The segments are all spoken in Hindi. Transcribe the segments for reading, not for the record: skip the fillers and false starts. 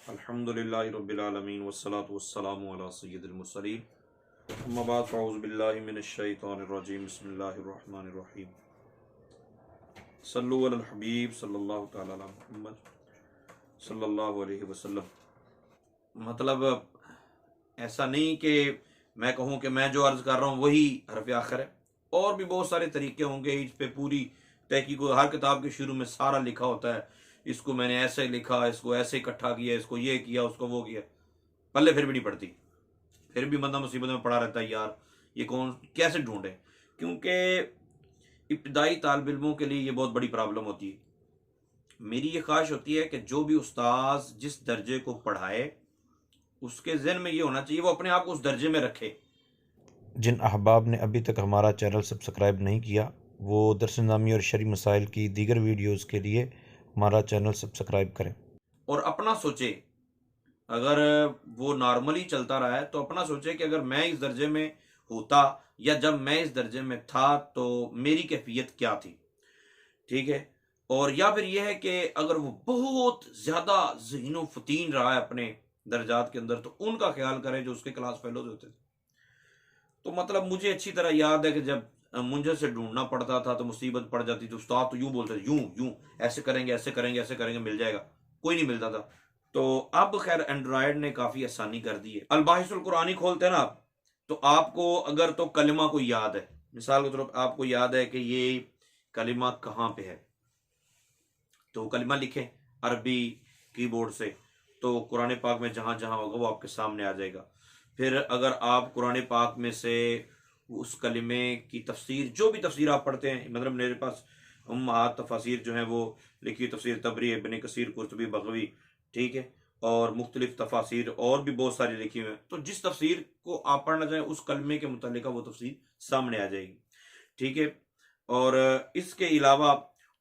अल्हम्दुलिल्लाहि रब्बिल आलमीन वस्सलातु वस्सलामु अला सय्यिदिल मुरसलीन अम्मा बाद फ़अऊज़ु बिल्लाहि मिनश शैतानिर रजीम बिस्मिल्लाहिर रहमानिर रहीम सल्लु अलल हबीब सल्लल्लाहु तआला अला मुहम्मद सल्लल्लाहु अलैहि वसल्लम। मतलब ऐसा नहीं कि मैं कहूँ कि मैं जो अर्ज़ कर रहा हूँ वही हरफ आखिर है, और भी बहुत सारे तरीके होंगे। इस पे पूरी तहकीक, हर किताब के शुरू में सारा लिखा होता है, इसको मैंने ऐसे लिखा, इसको ऐसे इकट्ठा किया, इसको ये किया, उसको वो किया, पल्ले फिर भी नहीं पड़ती। फिर भी बंदा मुसीबत में पड़ा रहता है, यार ये कौन कैसे ढूंढे, क्योंकि इब्तदाई तालिब इल्मों के लिए ये बहुत बड़ी प्रॉब्लम होती है। मेरी ये ख्वाहिश होती है कि जो भी उस्ताद जिस दर्जे को पढ़ाए उसके जहन में ये होना चाहिए वो अपने आप को उस दर्जे में रखे। जिन अहबाब ने अभी तक हमारा चैनल सब्सक्राइब नहीं किया वो दरस निज़ामी और शरई मसाइल की दीगर वीडियोस के लिए हमारा चैनल सब्सक्राइब करें। और अपना सोचे, अगर वो नॉर्मली चलता रहा है तो अपना सोचे कि अगर मैं इस दर्जे में होता या जब मैं इस दर्जे में था तो मेरी कैफियत क्या थी। ठीक है। और या फिर यह है कि अगर वो बहुत ज्यादा ज़हीनो फतीन रहा है अपने दर्जात के अंदर तो उनका ख्याल करें जो उसके क्लास फेलोज होते थे। तो मतलब मुझे अच्छी तरह याद है कि जब मुझे से ढूंढना पड़ता था तो मुसीबत पड़ जाती थी। उस्ताद तो यूं बोलते थे, यूं यूं ऐसे करेंगे, ऐसे करेंगे, ऐसे करेंगे, मिल जाएगा। कोई नहीं मिलता था। तो अब खैर एंड्रॉयड ने काफी आसानी कर दी है। अलबाहिसुल कुरानी खोलते हैं ना आप, तो आपको अगर तो कलिमा को याद है, मिसाल के तौर पर आपको याद है कि ये कलिमा कहाँ पे है, तो कलिमा लिखें अरबी कीबोर्ड से, तो कुरान पाक में जहां जहां होगा वो आपके सामने आ जाएगा। फिर अगर आप कुरान पाक में से उस कलिमे की तफसीर, जो भी तफसीर आप पढ़ते हैं, मतलब मेरे पास उम्महात तफासिर जो है वो लिखी, तफसीर तबरी, इब्न कसीर, कुर्तुबी, बगवी, ठीक है, और मुख्तलिफ तफासिर और भी बहुत सारी लिखी हुई हैं। तो जिस तफसीर को आप पढ़ना चाहें उस कलमे के मुतालिक वो तफसीर सामने आ जाएगी। ठीक है। और इसके अलावा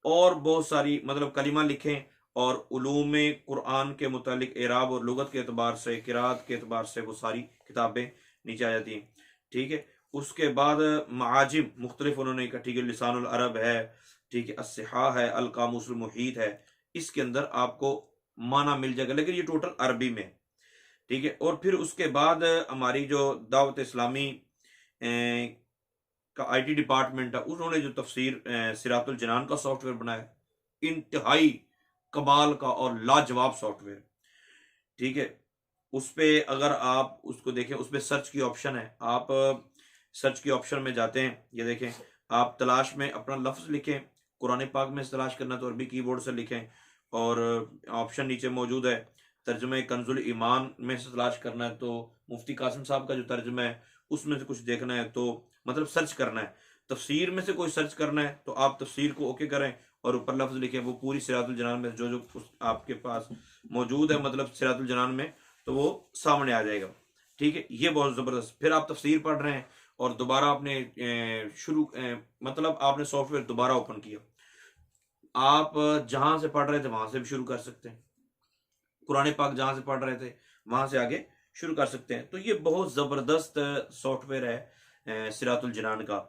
और बहुत सारी मतलब कलिमा लिखें, और उलूम कुरान के मुतालिक एराब और लुगत के अतबार से, किरात के अतबार से वो सारी किताबें नीचे आ जाती हैं। ठीक है। उसके बाद माजिम मुख्तलिफ उन्होंने इकट्ठी की, लिसानुल अरब है, ठीक है, अस्सिहा है, अल कामूसुल मुहीत है, इसके अंदर आपको माना मिल जाएगा, लेकिन ये टोटल अरबी में। ठीक है। और फिर उसके बाद हमारी जो दावत इस्लामी का आईटी डिपार्टमेंट है, उन्होंने जो तफसीर सिरातुल जनान का सॉफ्टवेयर बनाया, इंतहाई कमाल का और लाजवाब सॉफ्टवेयर। ठीक है। उस पे अगर आप उसको देखें, उस पे सर्च की ऑप्शन है, आप सर्च की ऑप्शन में जाते हैं, ये देखें, आप तलाश में अपना लफ्ज लिखें, कुरान पाक में तलाश करना तो अरबी कीबोर्ड से लिखें, और ऑप्शन नीचे मौजूद है, तर्जुमे कंजुल ईमान में से तलाश करना है तो मुफ्ती कासिम साहब का जो तर्जुमा है उसमें से कुछ देखना है, तो मतलब सर्च करना है, तफसीर में से कोई सर्च करना है तो आप तफसीर को ओके करें और ऊपर लफ्ज लिखें, वो पूरी सिरातुल जनान में जो जो आपके पास मौजूद है, मतलब सिरातुल जनान में, तो वो सामने आ जाएगा। ठीक है। ये बहुत ज़बरदस्त। फिर आप तफसीर पढ़ रहे हैं और दोबारा आपने मतलब आपने सॉफ्टवेयर दोबारा ओपन किया, आप जहां से पढ़ रहे थे वहां से भी शुरू कर सकते हैं, कुरान पाक जहां से पढ़ रहे थे वहां से आगे शुरू कर सकते हैं। तो ये बहुत ज़बरदस्त सॉफ्टवेयर है सिरातुल जनान का।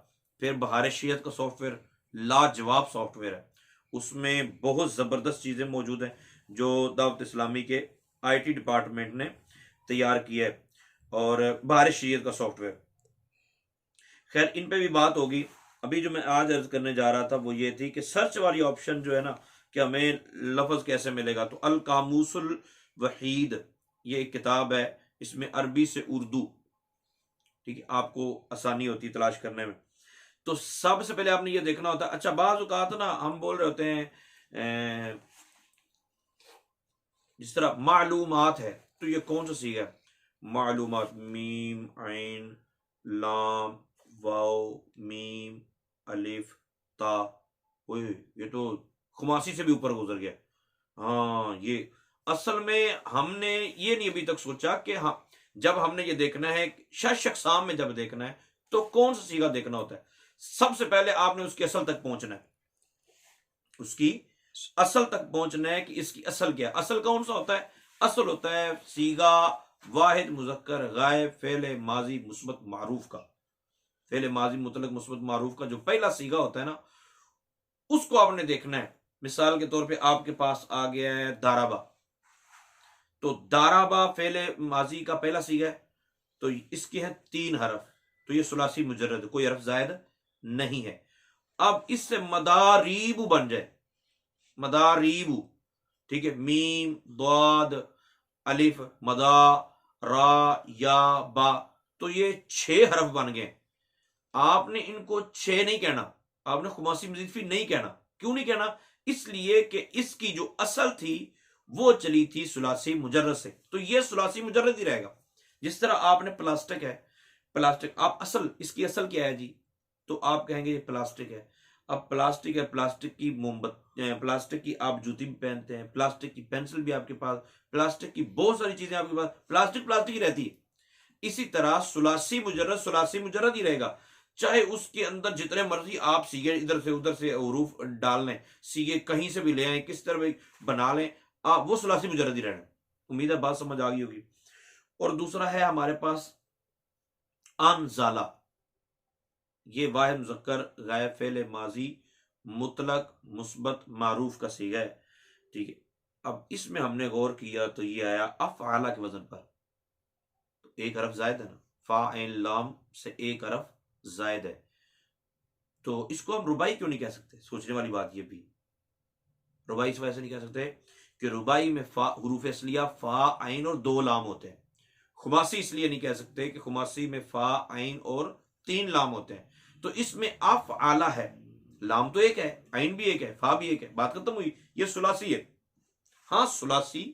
फिर बहार शियत का सॉफ्टवेयर लाजवाब सॉफ्टवेयर है, उसमें बहुत ज़बरदस्त चीज़ें मौजूद हैं जो दावत इस्लामी के आईटी डिपार्टमेंट ने तैयार किया है। और बहार शियत का सॉफ्टवेयर, खैर इन पे भी बात होगी। अभी जो मैं आज अर्ज करने जा रहा था वो ये थी कि सर्च वाली ऑप्शन जो है ना, कि हमें लफ्ज कैसे मिलेगा, तो अल कामूसुल वहीद ये एक किताब है, इसमें अरबी से उर्दू, ठीक है, आपको आसानी होती है तलाश करने में। तो सबसे पहले आपने ये देखना होता है, अच्छा बाज औकात ना हम बोल रहे होते हैं जिस तरह मालूमात है, तो ये कौन सा सीगा है, मालूमात, मीम ऐन लाम वाओ मीम अलिफ ता, ओए ये तो खुमासी से भी ऊपर गुजर गया। हाँ, ये असल में हमने ये नहीं अभी तक सोचा कि हाँ, जब हमने ये देखना है शश अक़साम में जब देखना है तो कौन सा सीगा देखना होता है। सबसे पहले आपने उसकी असल तक पहुंचना है, उसकी असल तक पहुंचना है कि इसकी असल क्या है। असल कौन सा होता है, असल होता है सीगा वाहिद मुजक्कर गायब फेले माजी मुस्बत मारूफ का, फेले माजी मुतलक मुस्बत मारूफ का जो पहला सीगा होता है ना, उसको आपने देखना है। मिसाल के तौर पे आपके पास आ गया है दाराबा, तो दाराबा फेले माजी का पहला सीगा है, तो इसके हैं 3 हरफ, तो ये सुलासी मुजर्रद, कोई हरफ जायद नहीं है। अब इससे मदारीबु बन जाए, मदारीबु, ठीक है, मीम दाद अलिफ मदा रा या बा, तो ये 6 हरफ बन गए। आपने इनको 6 नहीं कहना, आपने खुमासी मजीद फी नहीं कहना। क्यों नहीं कहना? इसलिए कि इसकी जो असल थी वो चली थी सुलासी मुजर्रद से, तो ये सुलासी मुजर्रद ही रहेगा। जिस तरह आपने प्लास्टिक है, प्लास्टिक आप असल, इसकी असल क्या है जी, तो आप कहेंगे ये प्लास्टिक है। अब प्लास्टिक है, प्लास्टिक की मोमबत्ती, प्लास्टिक की आप जूती भी पहनते हैं, प्लास्टिक की पेंसिल भी आपके पास, प्लास्टिक की बहुत सारी चीजें आपके पास, प्लास्टिक प्लास्टिक ही रहती है। इसी तरह सुलासी मुजर्रद ही रहेगा, चाहे उसके अंदर जितने मर्जी आप सीगे इधर से उधर से हरूफ डाल लें, सीगे कहीं से भी ले आए, किस तरह भी बना लें, आप वो सुलासी मुजर्रद ही रहना। उम्मीद है बात समझ आ गई होगी। और दूसरा है हमारे पास अनजाला, ये वाहिद मुज़क्कर गायब फेल माजी मुतलक मुस्बत मारूफ का सीगा है, ठीक है। अब इसमें हमने गौर किया तो ये आया अफ़आला के वजन पर, तो एक हरफ जायद है ना, फा एन लाम से एक हरफ जायद है, तो इसको हम रुबाई क्यों नहीं कह सकते? सोचने वाली बात ये भी, रुबाई इस वजह से नहीं कह सकते कि रुबाई में फा हुरूफ असलिया फा आइन और 2 लाम होते हैं। खुमासी इसलिए नहीं कह सकते कि खुमासी में फा आइन और 3 लाम होते हैं, तो इसमें अफ आला है, लाम तो एक है, आइन भी एक है, फा भी एक है, बात खत्म हुई, ये सुलासी है। हाँ सुलासी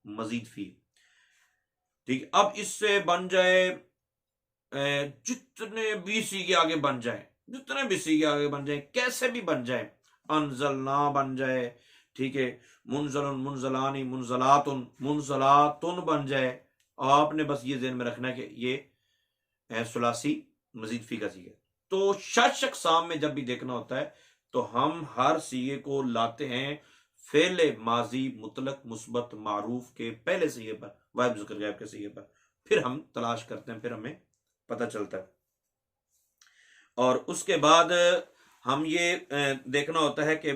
मजीद फी, ठीक। अब इससे बन जाए जितने भी सीगे आगे बन जाए, जितने भी सीगे आगे बन जाए, कैसे भी बन जाए, अनजलना बन जाए, ठीक है, मुनजलन मुनजलानी मुनजलातुन मुनजलातुन बन जाए, आपने बस ये ज़हन में रखना है कि ये सुलासी मजीद फी का सीगा। तो शश अक़साम में जब भी देखना होता है तो हम हर सीगे को लाते हैं फेले माजी मुतलक मुस्बत मारूफ के पहले सीगे पर, वाहिद ज़िक्र गायब के सीगे पर, फिर हम तलाश करते हैं, फिर हमें पता चलता है। और उसके बाद हम ये देखना होता है कि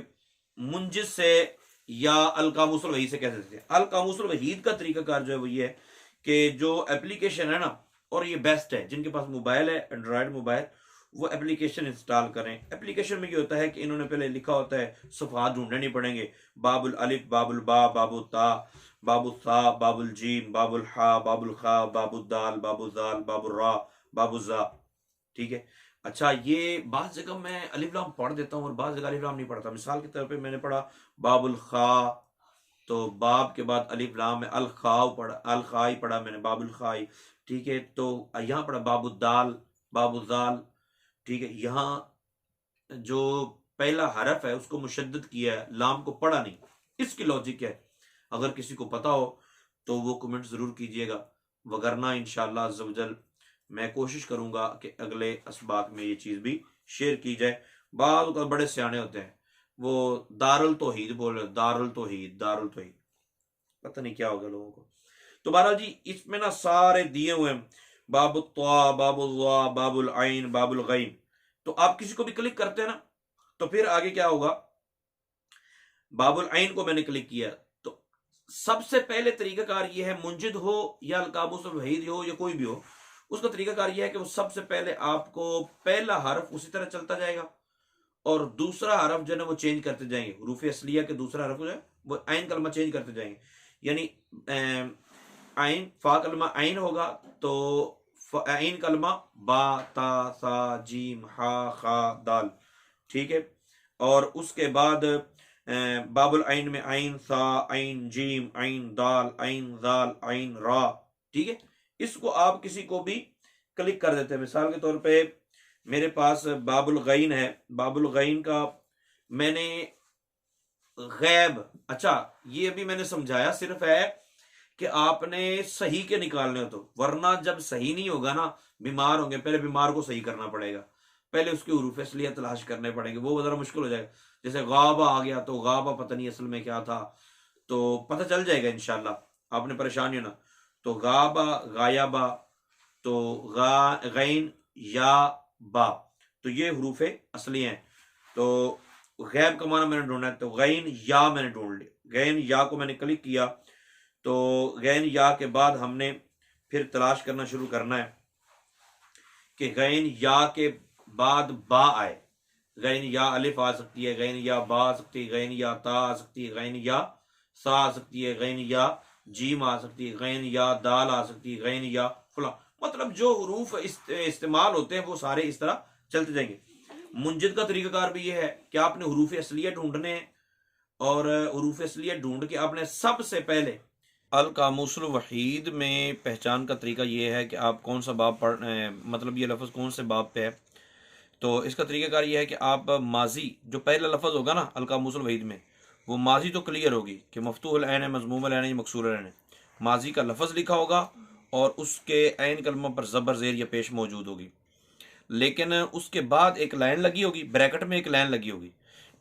मुंजिस से या अल कामूसुल वहीद से कैसे देते हैं। अल कामूसुल वहीद का तरीकाकार जो है वो ये है कि जो एप्लीकेशन है ना, और ये बेस्ट है जिनके पास मोबाइल है, एंड्रॉयड मोबाइल, वो एप्लीकेशन इंस्टॉल करें। एप्लीकेशन में क्या होता है कि इन्होंने पहले लिखा होता है, सफ़हात ढूंढने नहीं पड़ेंगे, बाबुल अलिफ बाबुल बा बाबुल ता बाबुल सा बाबुल जीम बाबुल हा बाबुल खा बाबुल दाल बाबुल जाल बाबुल रा बाबुल जा, ठीक है। अच्छा, ये बात जगह मैं अलिफ लाम पढ़ देता हूँ और बात जगह अलिफ लाम नहीं पढ़ता। मिसाल के तौर पे मैंने पढ़ा बाबुल खा, तो बाब के बाद अलिफ लाम में अल खाव पढ़ा, अल खाई पढ़ा मैंने, बाबुल खाई, ठीक है। तो यहाँ पढ़ा बाबुल दाल बाबुल दाल, ठीक है। यहाँ जो पहला हरफ है उसको मुशद्दद किया है, लाम को पढ़ा नहीं। इसकी लॉजिक है, अगर किसी को पता हो तो वो कमेंट जरूर कीजिएगा, वगरना इंशाअल्लाह अज़्ज़ व जल मैं कोशिश करूंगा कि अगले असबाक में ये चीज़ भी शेयर की जाए। बाद तो बड़े सियाने होते हैं, वो दारुल तौहीद बोल रहे, दारुल तौहीद, दारुल तौहीद, पता नहीं क्या होगा लोगों को। तो बहरहाल जी इसमें ना सारे दिए हुए हैं, बाबुल त्वा बाबुल ज़ा बाबुल आइन बाबुल गैन। तो आप किसी को भी क्लिक करते हैं ना, तो फिर आगे क्या होगा, बाबुल आइन को मैंने क्लिक किया, तो सबसे पहले तरीकाकार ये है, मुंजिद हो या अल कामूसुल वहीद हो या कोई भी हो, उसका तरीकाकार यह है कि वो सबसे पहले आपको पहला हरफ उसी तरह चलता जाएगा और दूसरा हरफ जो है ना वो चेंज करते जाएंगे, हरूफ असलिया के दूसरा हरफ जो है वो आइन कलमा चेंज करते जाएंगे। यानी आइन फा कलमा आइन होगा तो आइन कलमा बा ता सा जीम हा खा दाल, ठीक है। और उसके बाद बाबुल आइन में आइन सा आइन जीम आइन दाल आइन दाल आइन रा, ठीक है। इसको आप किसी को भी क्लिक कर देते हैं। मिसाल के तौर पे मेरे पास बाबुल गैन है, बाबुल गैन का मैंने गैब, अच्छा ये भी मैंने समझाया सिर्फ है कि आपने सही के निकालने हो, तो वरना जब सही नहीं होगा ना, बीमार होंगे, पहले बीमार को सही करना पड़ेगा, पहले उसके हुरूफ असलिया तलाश करने पड़ेंगे, वो जरा मुश्किल हो जाएगा। जैसे गाबा आ गया तो गाबा पता नहीं असल में क्या था, तो पता चल जाएगा इंशाल्लाह, आपने परेशान नहीं होना। तो गाबा गायाबा, तो गैन या बा, तो ये हरूफ असली हैं। तो गैब का माना मैंने ढूंढना है, तो गैन या मैंने ढूंढ लिया, गैन या को मैंने क्लिक किया तो गैन या के बाद हमने फिर तलाश करना शुरू करना है कि गैन या के बाद बा आए। गैन या अलिफ आ सकती है, गैन या बा आ सकती है, गैन या ता आ सकती है, गैन या सा आ सकती है, गैन या जीम आ सकती है, गैन या दाल आ सकती है, गैन या फला। मतलब जो हरूफ इस्तेमाल होते हैं वो सारे इस तरह चलते जाएंगे। मुंजिद का तरीकाकार भी ये है कि आपने हरूफ असलिया ढूंढने हैं और हरूफ असलिया ढूंढ के आपने सबसे पहले अल कामूसुल वहीद में पहचान का तरीका ये है कि आप कौन सा बाब पढ़ मतलब ये लफ्ज़ कौन से बाब पे है। तो इसका तरीकाकार ये है कि आप माजी जो पहला लफ्ज़ होगा ना अल कामूसुल वहीद में, वो माजी तो क्लियर होगी कि मफ्तूहुल ऐन है, मज़मूमुल ऐन है, मकसूरुल ऐन है। माजी का लफ्ज़ लिखा होगा और उसके ऐन कलमा पर ज़बर ज़ेर या पेश मौजूद होगी, लेकिन उसके बाद एक लाइन लगी होगी, ब्रैकेट में एक लाइन लगी होगी,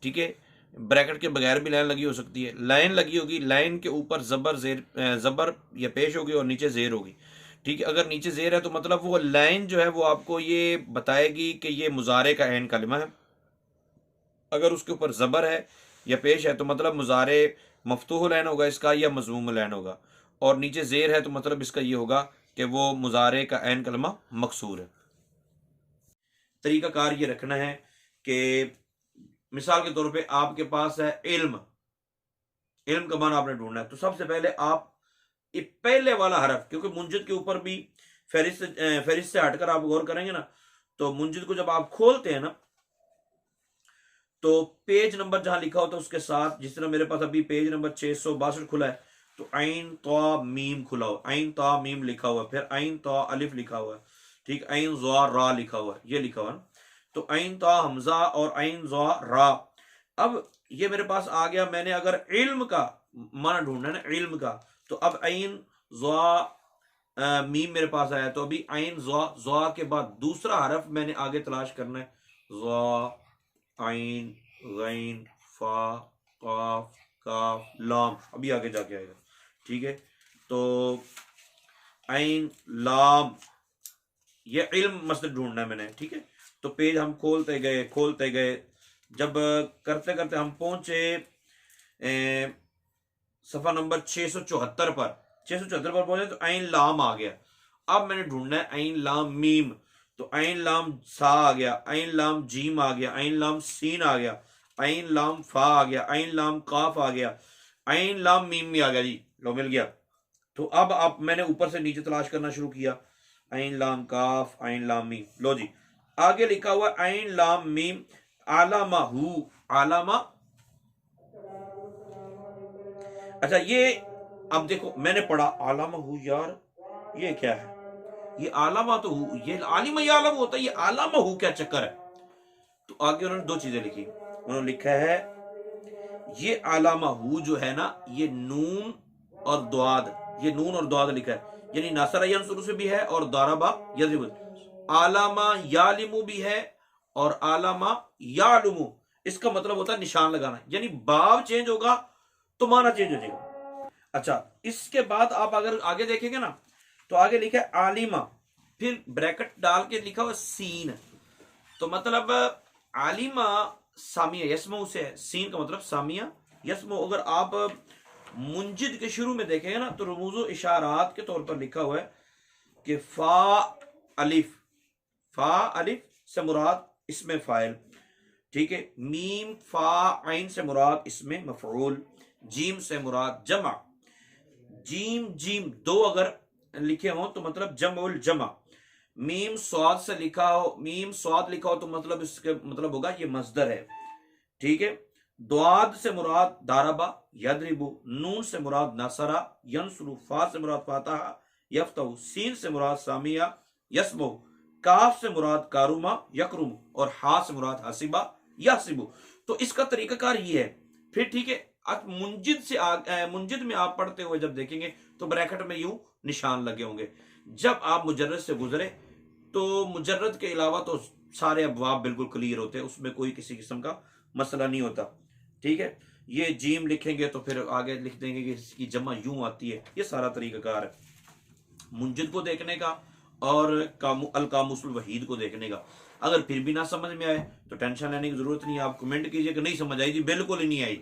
ठीक है। ब्रैकेट के बगैर भी लाइन लगी हो सकती है। लाइन लगी होगी, लाइन के ऊपर ज़बर या पेश होगी और नीचे ज़ेर होगी, ठीक है। अगर नीचे ज़ेर है तो मतलब वो लाइन जो है वो आपको ये बताएगी कि ये मुजारे का ऐन कलमा है। अगर उसके ऊपर ज़बर है या पेश है तो मतलब मुजारे मफ्तूहुल ऐन होगा इसका या मज़मूमुल ऐन होगा, और नीचे ज़ेर है तो मतलब इसका ये होगा कि वो मुजारे का ऐन कलमा मकसूर है। तरीकाकार ये रखना है कि मिसाल के तौर पे आपके पास है इल्म, इल्म का माना आपने ढूंढना है, तो सबसे पहले आप ये पहले वाला हरफ, क्योंकि मुंजिद के ऊपर भी फहरिस्त से हटकर आप गौर करेंगे ना, तो मुंजिद को जब आप खोलते हैं ना तो पेज नंबर जहां लिखा होता है उसके साथ, जिस तरह मेरे पास अभी पेज नंबर 662 खुला है, तो आइन तो मीम खुला हुआ, आइन तो मीम लिखा हुआ, फिर आइन तो अलिफ लिखा हुआ है, ठीक, आइन ज़ा रा लिखा हुआ है, ये लिखा हुआ है। तो आइन तो हमजा और आइन ज़ा रा। अब ये मेरे पास आ गया, मैंने अगर इल्म का माना ढूंढना है ना, इल्म का, तो अब आइन ज़ा मीम मेरे पास आया, तो अभी आइन ज़ा के बाद दूसरा हरफ मैंने आगे तलाश करना है, ज़ा आइन गैन फा काफ काफ लाम, अभी आगे जाके आएगा, ठीक है। तो आइन लाम, ये इल्म मसद ढूंढना है मैंने, ठीक है। तो पेज हम खोलते गए, जब करते करते हम पहुंचे सफा नंबर 674 पर, 674 पर पहुंचे तो आइन लाम आ गया। अब मैंने ढूंढना है आइन लाम मीम, तो आइन लाम सा आ गया, आइन लाम जीम आ गया, आइन लाम सीन आ गया, आइन लाम फा आ गया, आइन लाम काफ आ गया, आइन लाम मीम भी आ गया जी, लो मिल गया। तो अब आप मैंने ऊपर से नीचे तलाश करना शुरू किया, आइन लाम काफ आइन लाम मीम, लो जी आगे लिखा हुआ आइन लाम मीम आलामा हु, आलामा। अच्छा ये अब देखो मैंने पढ़ा आलामा हु, यार ये क्या है, ये आलामा तो हु, ये आलिमा ये आलम होता है, ये आलामा हु क्या चक्कर है। तो आगे उन्होंने दो चीजें लिखी, उन्होंने लिखा है ये आलामा हु जो है ना, ये नून और द्वाद, ये नून और द्वाद लिखा है, यानी नासरा यंसुरु से भी है और दाराबा यज़रिबु, आलामा यालिमु भी है और आलामा यालुमु, इसका मतलब होता है निशान लगाना, यानी बाब चेंज होगा तो माना चेंज हो जाएगा। अच्छा इसके बाद आप अगर आगे देखेंगे ना तो आगे लिखा है आलिमा, फिर ब्रैकेट डाल के लिखा हुआ सीन, तो मतलब आलिमा सामिया यस्मो से है, सीन का मतलब सामिया यस्मो। अगर आप मुंजिद के शुरू में देखेंगे ना तो रमूजो इशारात के तौर पर लिखा हुआ है कि फा अलिफ से मुराद इसमें फाइल, ठीक है, मीम फा आइन से मुराद इसमें मफऊल, जीम से मुराद जमा, जीम जीम दो अगर लिखे हो तो मतलब जमुल जमा, मीम स्वाद से लिखा हो, मीम स्वाद लिखा हो तो मतलब इसके मतलब होगा ये मस्दर है, ठीक है। द्वाद से मुराद दारबा यदरिबु, नून से मुराद नसरा यंसुरु, फा से मुराद फातहा यफ्तहु, सीन से मुराद सामिया यस्मु, काफ से मुराद कारुमा यकरुम और हा से मुराद हसीबा यासिबु। तो इसका तरीकाकार ये है। फिर ठीक है, मुंजिद से मुंजिद में आप पढ़ते हुए जब देखेंगे तो ब्रैकेट में यूं निशान लगे होंगे। जब आप मुजर्रद से गुजरे तो मुजर्रद के अलावा तो सारे अबवाब बिल्कुल क्लियर होते हैं, उसमें कोई किसी किस्म का मसला नहीं होता, ठीक है। ये जीम लिखेंगे तो फिर आगे लिख देंगे कि इसकी जमा यूं आती है। ये सारा तरीकाकार है मुंजिद को देखने का और अल कामुसुल वहीद को देखने का। अगर फिर भी ना समझ में आए तो टेंशन लेने की जरूरत नहीं है, आप कमेंट कीजिए कि नहीं समझ आई जी, बिल्कुल ही नहीं आई,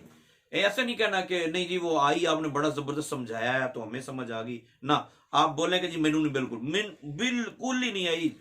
ऐसे नहीं कहना कि नहीं जी वो आई आपने बड़ा जबरदस्त समझाया है तो हमें समझ आ गई ना। आप बोलें कि जी मैनू नहीं, बिल्कुल ही नहीं आई,